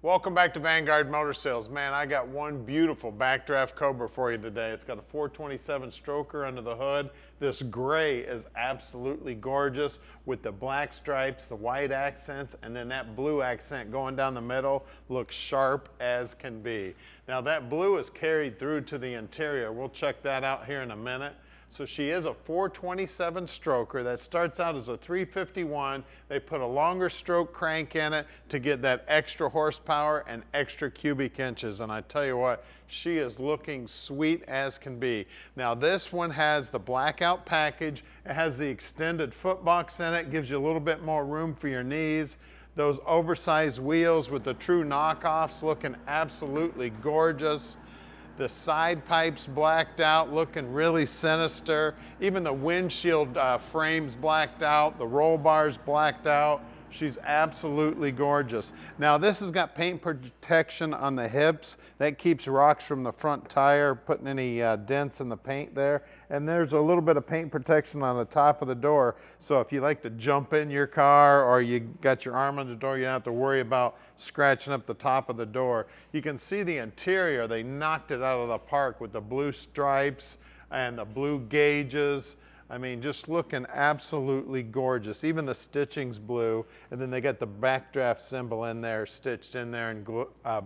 Welcome back to Vanguard Motor Sales. Man, I got one beautiful backdraft Cobra for you today. It's got a 427 stroker under the hood. This gray is absolutely gorgeous with the black stripes, the white accents, and then that blue accent going down the middle looks sharp as can be. Now that blue is carried through to the interior. We'll check that out here in a minute. So she is a 427 stroker that starts out as a 351. They put a longer stroke crank in it to get that extra horsepower and extra cubic inches. And I tell you what, she is looking sweet as can be. Now this one has the blackout package. It has the extended foot box in it, gives you a little bit more room for your knees. Those oversized wheels with the true knockoffs looking absolutely gorgeous. The side pipes blacked out, looking really sinister. Even the windshield frames blacked out, the roll bars blacked out. She's absolutely gorgeous. Now this has got paint protection on the hips. That keeps rocks from the front tire, putting any dents in the paint there. And there's a little bit of paint protection on the top of the door. So if you like to jump in your car or you got your arm on the door, you don't have to worry about scratching up the top of the door. You can see the interior. They knocked it out of the park with the blue stripes and the blue gauges. I mean, just looking absolutely gorgeous. Even the stitching's blue, and then they got the backdraft symbol in there, stitched in there in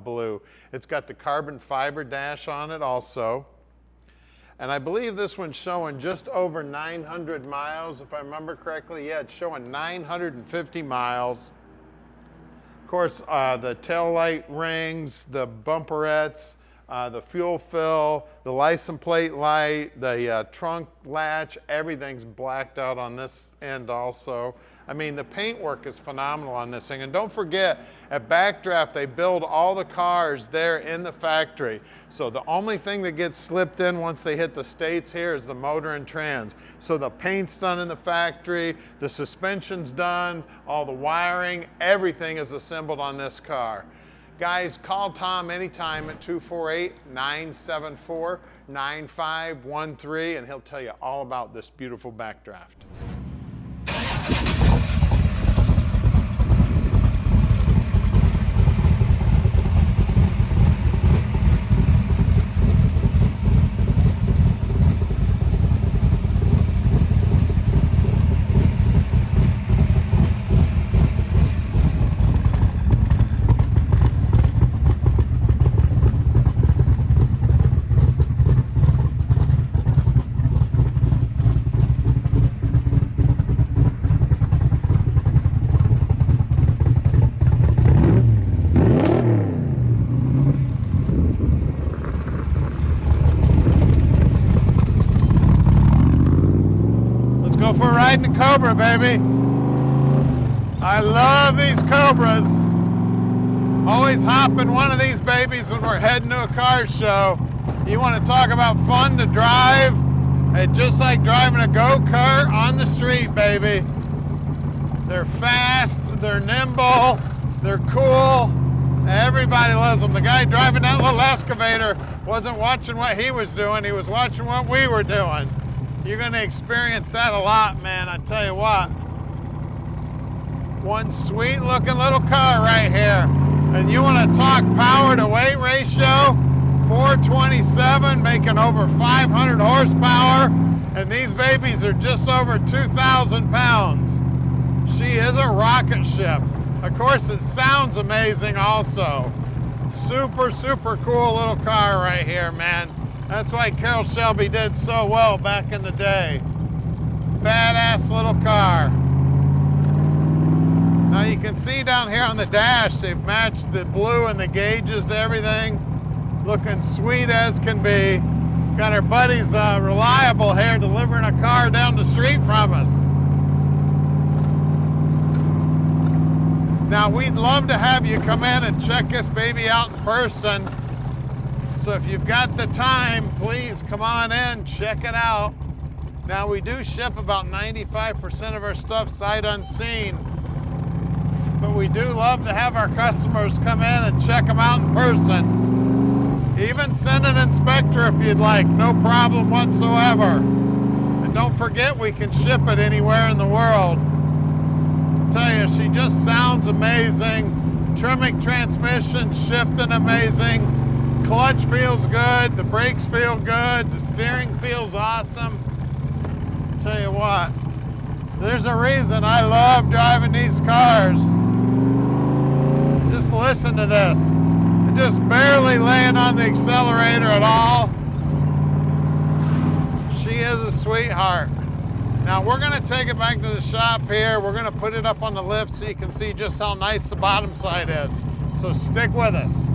blue. It's got the carbon fiber dash on it also. And I believe this one's showing just over 900 miles, if I remember correctly. Yeah, it's showing 950 miles. Of course, the tail light rings, the bumperettes, the fuel fill, the license plate light, the trunk latch, everything's blacked out on this end also. I mean, the paintwork is phenomenal on this thing. And don't forget, at Backdraft, they build all the cars there in the factory. So the only thing that gets slipped in once they hit the States here is the motor and trans. So the paint's done in the factory, the suspension's done, all the wiring, everything is assembled on this car. Guys, call Tom anytime at 248-974-9513 and he'll tell you all about this beautiful backdraft. Go for a ride in the Cobra, baby. I love these Cobras. Always hop in one of these babies when we're heading to a car show. You want to talk about fun to drive? It's just like driving a go-kart on the street, baby. They're fast, they're nimble, they're cool. Everybody loves them. The guy driving that little excavator wasn't watching what he was doing, he was watching what we were doing. You're going to experience that a lot, man, I tell you what. One sweet looking little car right here. And you want to talk power to weight ratio? 427, making over 500 horsepower. And these babies are just over 2,000 pounds. She is a rocket ship. Of course, it sounds amazing also. Super, super cool little car right here, man. That's why Carroll Shelby did so well back in the day. Badass little car. Now you can see down here on the dash, they've matched the blue and the gauges to everything. Looking sweet as can be. Got our buddies Reliable here delivering a car down the street from us. Now we'd love to have you come in and check this baby out in person. So if you've got the time, please come on in, check it out. Now we do ship about 95% of our stuff sight unseen, but we do love to have our customers come in and check them out in person. Even send an inspector if you'd like, no problem whatsoever. And don't forget, we can ship it anywhere in the world. I tell you, she just sounds amazing. Tremec transmission, shifting amazing. Clutch feels good, the brakes feel good, the steering feels awesome. Tell you what, there's a reason I love driving these cars. Just listen to this. Just barely laying on the accelerator at all. She is a sweetheart. Now we're gonna take it back to the shop here. We're gonna put it up on the lift so you can see just how nice the bottom side is. So stick with us.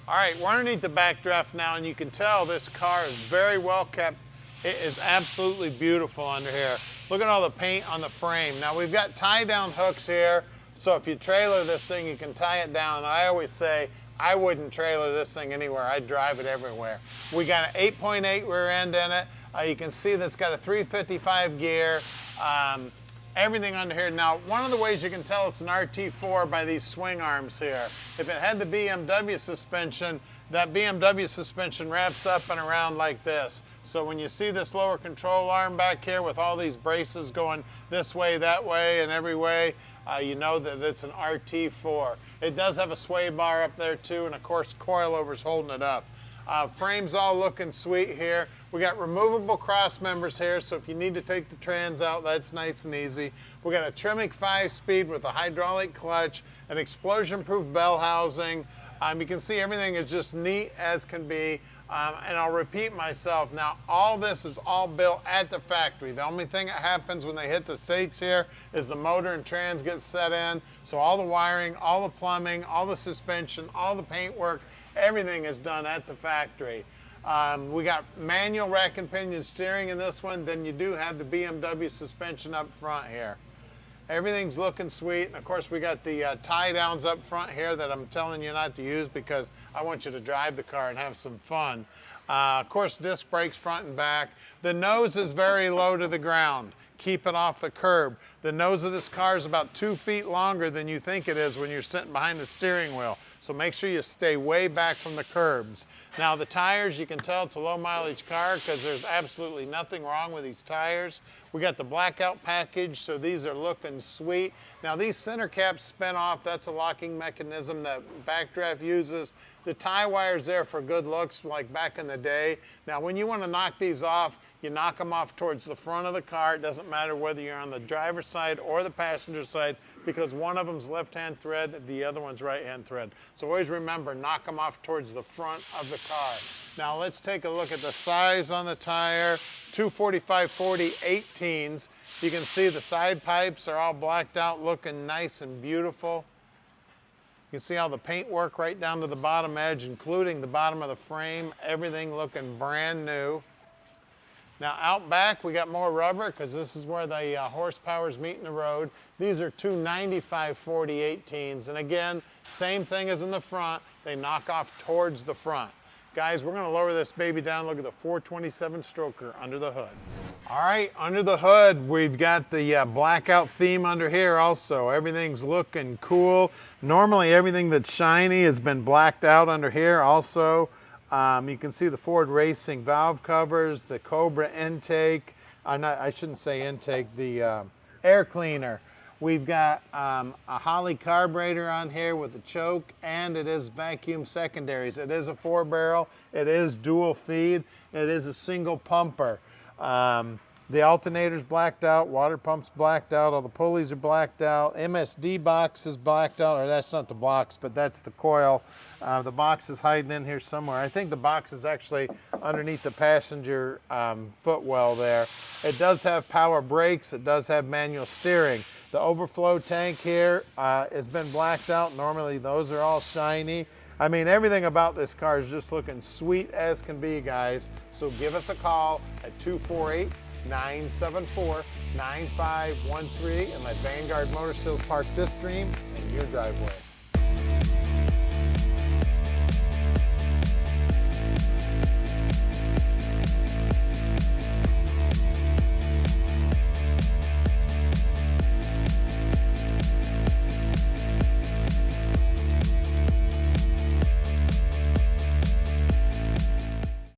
All right, we're underneath the backdraft now, and you can tell this car is very well kept. It is absolutely beautiful under here. Look at all the paint on the frame. Now we've got tie down hooks here. So if you trailer this thing, you can tie it down. I always say, I wouldn't trailer this thing anywhere. I'd drive it everywhere. We got an 8.8 rear end in it. You can see that's got a 355 gear. Everything under here. Now, one of the ways you can tell it's an RT4 by these swing arms here. If it had the BMW suspension, that BMW suspension wraps up and around like this. So when you see this lower control arm back here with all these braces going this way, that way, and every way, you know that it's an RT4. It does have a sway bar up there too, and of course coilover's holding it up. Frame's all looking sweet here. We got removable cross members here, so if you need to take the trans out, that's nice and easy. We got a Tremec 5-speed with a hydraulic clutch, an explosion-proof bell housing. You can see everything is just neat as can be. And I'll repeat myself, now all this is all built at the factory. The only thing that happens when they hit the States here is the motor and trans get set in. So all the wiring, all the plumbing, all the suspension, all the paint work, everything is done at the factory. We got manual rack and pinion steering in this one, then you do have the BMW suspension up front here. Everything's looking sweet, and of course we got the tie downs up front here that I'm telling you not to use because I want you to drive the car and have some fun. Of course, disc brakes front and back. The nose is very low to the ground. Keep it off the curb. The nose of this car is about 2 feet longer than you think it is when you're sitting behind the steering wheel. So make sure you stay way back from the curbs. Now the tires, you can tell it's a low mileage car because there's absolutely nothing wrong with these tires. We got the blackout package, so these are looking sweet. Now these center caps spin off. That's a locking mechanism that Backdraft uses. The tie wire's there for good looks like back in the day. Now when you want to knock these off, you knock them off towards the front of the car. It doesn't matter whether you're on the driver's side or the passenger side because one of them's left-hand thread, the other one's right-hand thread. So always remember, knock them off towards the front of the car. Now let's take a look at the size on the tire. 245/40 18s. You can see the side pipes are all blacked out, looking nice and beautiful. You can see all the paint work right down to the bottom edge, including the bottom of the frame. Everything looking brand new. Now out back, we got more rubber because this is where the horsepowers meet in the road. These are 295/40 18s. And again, same thing as in the front. They knock off towards the front. Guys, we're gonna lower this baby down. Look at the 427 stroker under the hood. All right, under the hood, we've got the blackout theme under here also. Everything's looking cool. Normally, everything that's shiny has been blacked out under here also. You can see the Ford Racing valve covers, the Cobra intake, I shouldn't say intake, the air cleaner. We've got a Holley Carburetor on here with a choke, and it is vacuum secondaries. It is a 4-barrel, it is dual feed, it is a single pumper. The alternator's blacked out, water pump's blacked out, all the pulleys are blacked out, MSD box is blacked out, or that's not the box, but that's the coil. The box is hiding in here somewhere. I think the box is actually underneath the passenger footwell there. It does have power brakes, it does have manual steering. The overflow tank here has been blacked out. Normally those are all shiny. I mean, everything about this car is just looking sweet as can be, guys. So give us a call at 248-974-9513 and let Vanguard Motor Sales park this dream in your driveway.